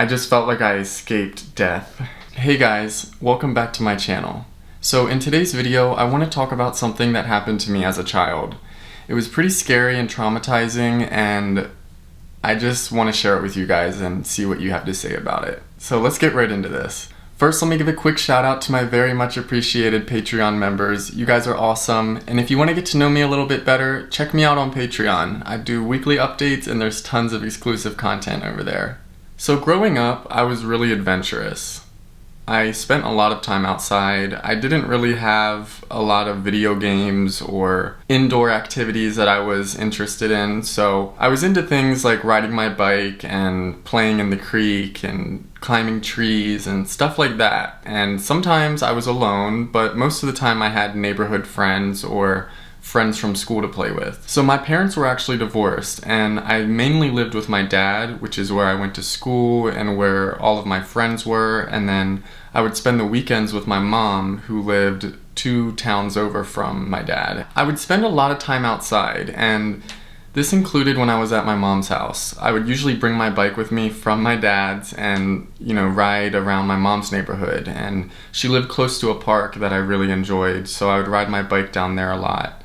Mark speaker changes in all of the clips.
Speaker 1: I just felt like I escaped death. Hey guys, welcome back to my channel. So in today's video, I want to talk about something that happened to me as a child. It was pretty scary and traumatizing, and I just want to share it with you guys and see what you have to say about it. So let's get right into this. First, let me give a quick shout out to my very much appreciated Patreon members. You guys are awesome, and if you want to get to know me a little bit better, check me out on Patreon. I do weekly updates and there's tons of exclusive content over there. So growing up, I was really adventurous. I spent a lot of time outside. I didn't really have a lot of video games or indoor activities that I was interested in, so I was into things like riding my bike and playing in the creek and climbing trees and stuff like that. And sometimes I was alone, but most of the time I had neighborhood friends or friends from school to play with. So my parents were actually divorced, and I mainly lived with my dad, which is where I went to school and where all of my friends were, and then I would spend the weekends with my mom, who lived 2 towns over from my dad. I would spend a lot of time outside, and this included when I was at my mom's house. I would usually bring my bike with me from my dad's and, ride around my mom's neighborhood. And she lived close to a park that I really enjoyed, so I would ride my bike down there a lot.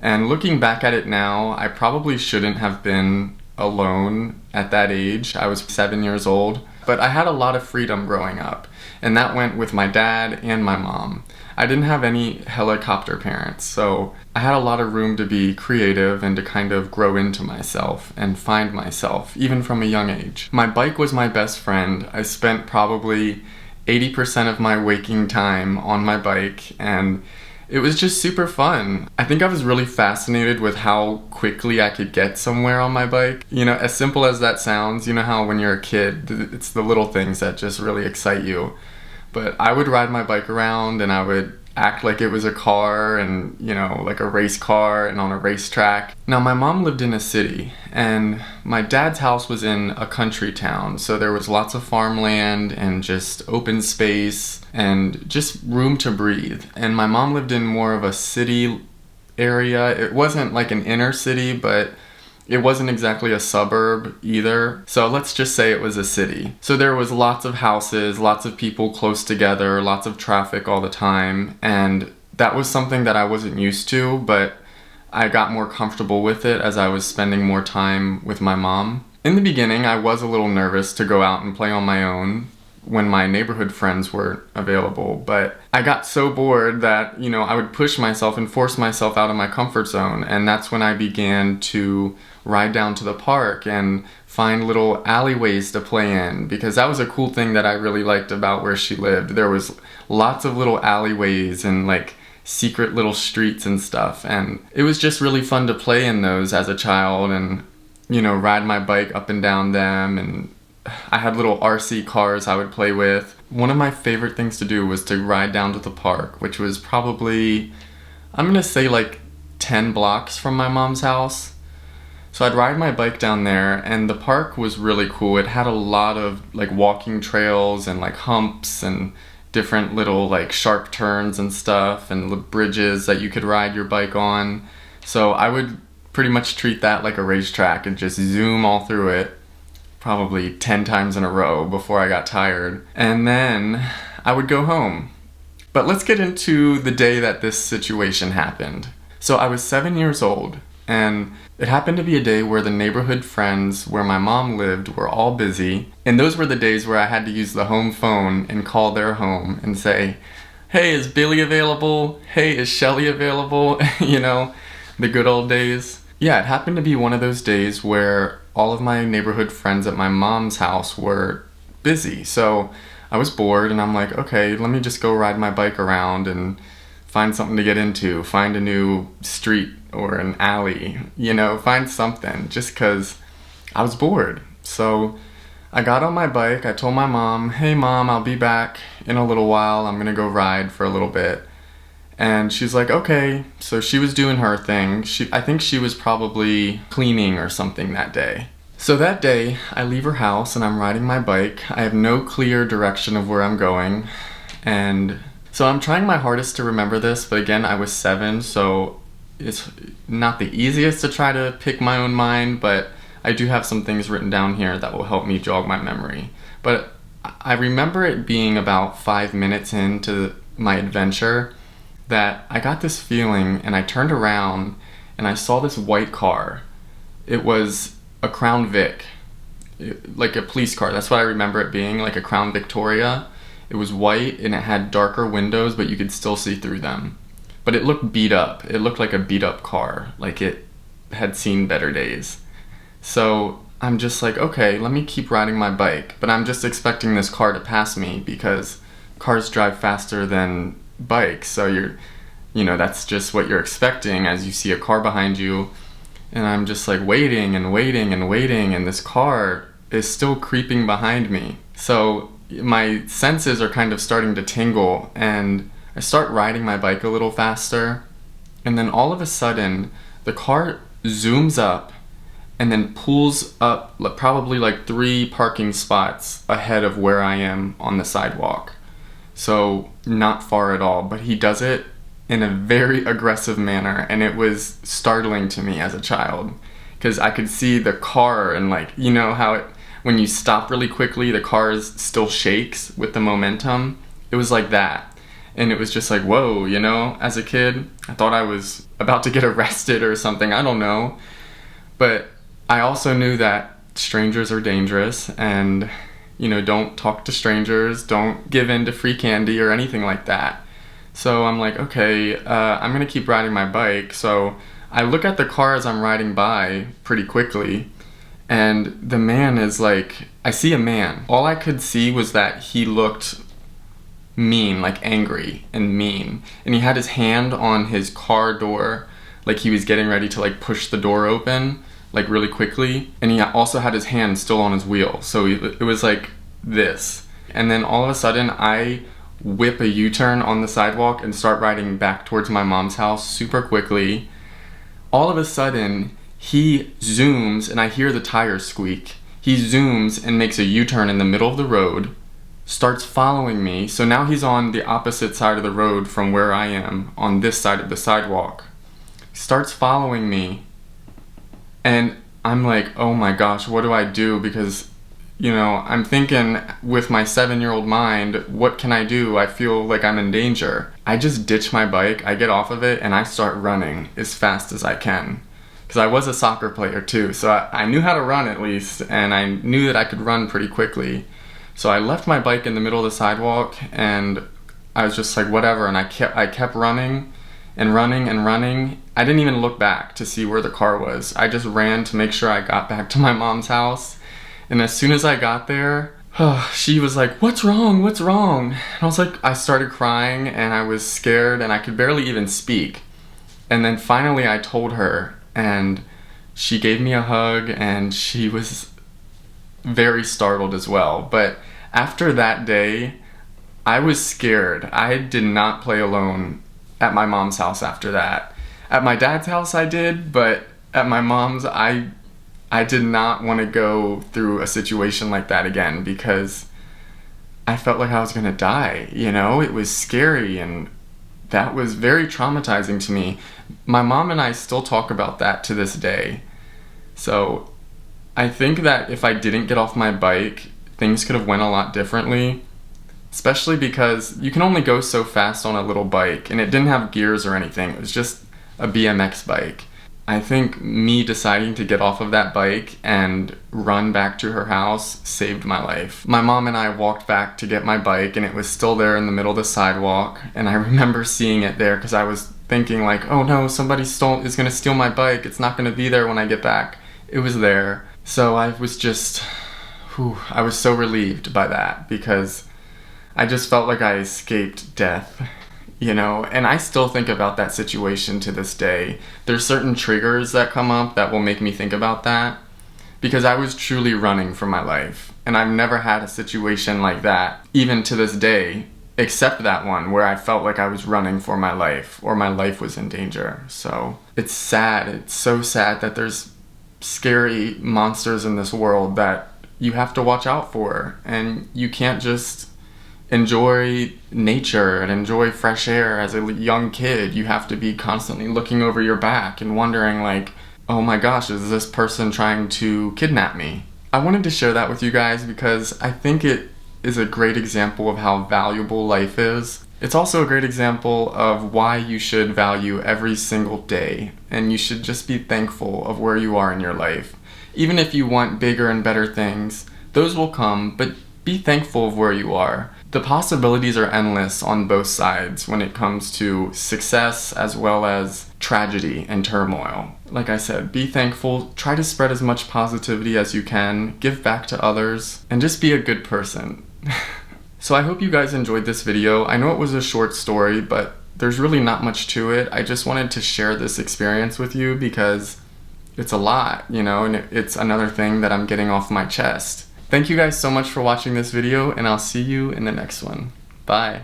Speaker 1: And looking back at it now, I probably shouldn't have been alone at that age. I was 7 years old, but I had a lot of freedom growing up, and that went with my dad and my mom. I didn't have any helicopter parents, so I had a lot of room to be creative and to kind of grow into myself and find myself, even from a young age. My bike was my best friend. I spent probably 80% of my waking time on my bike, and it was just super fun. I think I was really fascinated with how quickly I could get somewhere on my bike. As simple as that sounds, you know how when you're a kid, it's the little things that just really excite you. But I would ride my bike around and I would act like it was a car and, like a race car and on a racetrack. Now, my mom lived in a city and my dad's house was in a country town, so there was lots of farmland and just open space and just room to breathe. And my mom lived in more of a city area. It wasn't like an inner city, but it wasn't exactly a suburb either. So let's just say it was a city. So there was lots of houses, lots of people close together, lots of traffic all the time. And that was something that I wasn't used to, but I got more comfortable with it as I was spending more time with my mom. In the beginning, I was a little nervous to go out and play on my own when my neighborhood friends were available, but I got so bored that, I would push myself and force myself out of my comfort zone, and that's when I began to ride down to the park and find little alleyways to play in, because that was a cool thing that I really liked about where she lived. There was lots of little alleyways and like secret little streets and stuff, and it was just really fun to play in those as a child and, ride my bike up and down them. And I had little RC cars I would play with. One of my favorite things to do was to ride down to the park, which was probably, I'm gonna say like 10 blocks from my mom's house. So I'd ride my bike down there, and the park was really cool. It had a lot of like walking trails and like humps and different little like sharp turns and stuff and bridges that you could ride your bike on. So I would pretty much treat that like a racetrack and just zoom all through it, probably 10 times in a row before I got tired. And then I would go home. But let's get into the day that this situation happened. So I was 7 years old, and it happened to be a day where the neighborhood friends where my mom lived were all busy. And those were the days where I had to use the home phone and call their home and say, hey, is Billy available? Hey, is Shelly available? The good old days. Yeah, it happened to be one of those days where all of my neighborhood friends at my mom's house were busy. So I was bored and I'm like, okay, let me just go ride my bike around and find something to get into, find a new street or an alley, find something, just because I was bored. So I got on my bike, I told my mom, hey mom, I'll be back in a little while, I'm gonna go ride for a little bit. And she's like, okay. So she was doing her thing. I think she was probably cleaning or something that day. So that day, I leave her house and I'm riding my bike. I have no clear direction of where I'm going. And so I'm trying my hardest to remember this, but again, I was 7, so it's not the easiest to try to pick my own mind, but I do have some things written down here that will help me jog my memory. But I remember it being about 5 minutes into my adventure that I got this feeling, and I turned around and I saw this white car. It was a Crown Vic, like a police car. That's what I remember it being, like a Crown Victoria. It was white and it had darker windows, but you could still see through them. But it looked beat up. It looked like a beat up car, like it had seen better days. So I'm just like, okay, let me keep riding my bike. But I'm just expecting this car to pass me because cars drive faster than bikes. So that's just what you're expecting as you see a car behind you. And I'm just like waiting and waiting and waiting, and this car is still creeping behind me. So my senses are kind of starting to tingle, and I start riding my bike a little faster. And then all of a sudden, the car zooms up and then pulls up probably like 3 parking spots ahead of where I am on the sidewalk. So not far at all, but he does it in a very aggressive manner, and it was startling to me as a child because I could see the car, and like, you know how when you stop really quickly, the car still shakes with the momentum. It was like that. And it was just like, whoa, as a kid, I thought I was about to get arrested or something, I don't know. But I also knew that strangers are dangerous, and, don't talk to strangers, don't give in to free candy or anything like that. So I'm like, okay, I'm gonna keep riding my bike. So I look at the car as I'm riding by pretty quickly, and the man is like, I see a man. All I could see was that he looked mean, like angry and mean. And he had his hand on his car door, like he was getting ready to like push the door open, like really quickly. And he also had his hand still on his wheel. So it was like this. And then all of a sudden I whip a U-turn on the sidewalk and start riding back towards my mom's house super quickly. All of a sudden, he zooms, and I hear the tires squeak. He zooms and makes a U-turn in the middle of the road, starts following me. So now he's on the opposite side of the road from where I am, on this side of the sidewalk. Starts following me, and I'm like, oh my gosh, what do I do? Because I'm thinking with my 7-year-old mind, what can I do? I feel like I'm in danger. I just ditch my bike, I get off of it, and I start running as fast as I can. Because I was a soccer player too, so I knew how to run at least, and I knew that I could run pretty quickly. So I left my bike in the middle of the sidewalk, and I was just like, whatever, and I kept running and running and running. I didn't even look back to see where the car was. I just ran to make sure I got back to my mom's house. And as soon as I got there, she was like, what's wrong? What's wrong? And I was like, I started crying, and I was scared, and I could barely even speak. And then finally I told her, and she gave me a hug, and she was very startled as well. But after that day, I was scared. I did not play alone at my mom's house after that. At my dad's house I did, but at my mom's, I did not want to go through a situation like that again because I felt like I was going to die, It was scary, and that was very traumatizing to me. My mom and I still talk about that to this day. So I think that if I didn't get off my bike, things could have went a lot differently, especially because you can only go so fast on a little bike, and it didn't have gears or anything. It was just a BMX bike. I think me deciding to get off of that bike and run back to her house saved my life. My mom and I walked back to get my bike, and it was still there in the middle of the sidewalk, and I remember seeing it there because I was thinking like, oh no, somebody is gonna steal my bike. It's not gonna be there when I get back. It was there. So I was just, I was so relieved by that because I just felt like I escaped death. And I still think about that situation to this day. There's certain triggers that come up that will make me think about that because I was truly running for my life, and I've never had a situation like that, even to this day, except that one where I felt like I was running for my life or my life was in danger. So it's sad. It's so sad that there's scary monsters in this world that you have to watch out for, and you can't just enjoy nature and enjoy fresh air as a young kid. You have to be constantly looking over your back and wondering like, oh my gosh, is this person trying to kidnap me? I wanted to share that with you guys because I think it is a great example of how valuable life is. It's also a great example of why you should value every single day, and you should just be thankful of where you are in your life. Even if you want bigger and better things, those will come, but be thankful of where you are. The possibilities are endless on both sides when it comes to success as well as tragedy and turmoil. Like I said, be thankful, try to spread as much positivity as you can, give back to others, and just be a good person. So I hope you guys enjoyed this video. I know it was a short story, but there's really not much to it. I just wanted to share this experience with you because it's a lot, you know, and it's another thing that I'm getting off my chest. Thank you guys so much for watching this video, and I'll see you in the next one. Bye.